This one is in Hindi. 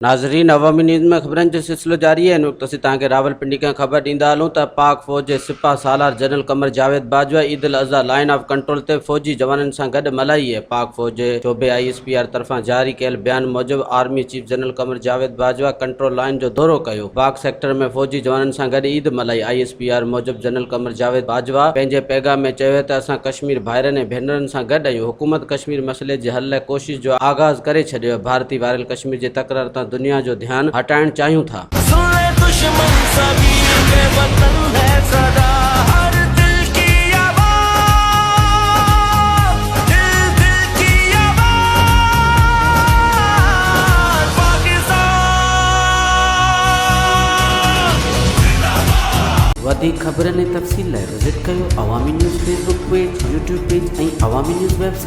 नाज़रीन, अवामी न्यूज़ में ख़बरनि जो सिलसिलो जारी है। नुक़्ते तव्हांखे रावलपिंडी खां ख़बर ॾींदा हलूं त पाक फ़ौज जे सिपाह सालार general Qamar Javed Bajwa Eid ul Azha line of control ते फ़ौजी जवाननि सां गॾु मल्हाई आहे। पाक फ़ौज जे शोबे ISPR तरफ़ां जारी कयल बयान मूजिबि army chief general Qamar Javed Bajwa control line जो दौरो कयो। पाक सेक्टर में फ़ौजी जवाननि सां गॾु ईद मल्हाई। ISPR मूजिबि जनरल क़मर जावेद बाजवा पंहिंजे पैगाम में चयो त असां कश्मीर भाइरनि ऐं भेनरनि सां गॾु आहियूं। हुकूमत कश्मीर मसइले जे हल लाइ कोशिश जो आगाज़ करे छॾियो। भारतीय वायरल कश्मीर जे तकरार तां दुनिया जो ध्यानु हटाइण चाहियूं था। दुश्मन सभी के वतन है सदा, हर दिल की आवाज़, दिल की आवाज़, पाकिस्तान। वधिक ख़बरनि ऐं तफ़सील लाइ विज़िट कयो Awami news Facebook page, YouTube page ऐं अवामी न्यूज़ वेबसाइट।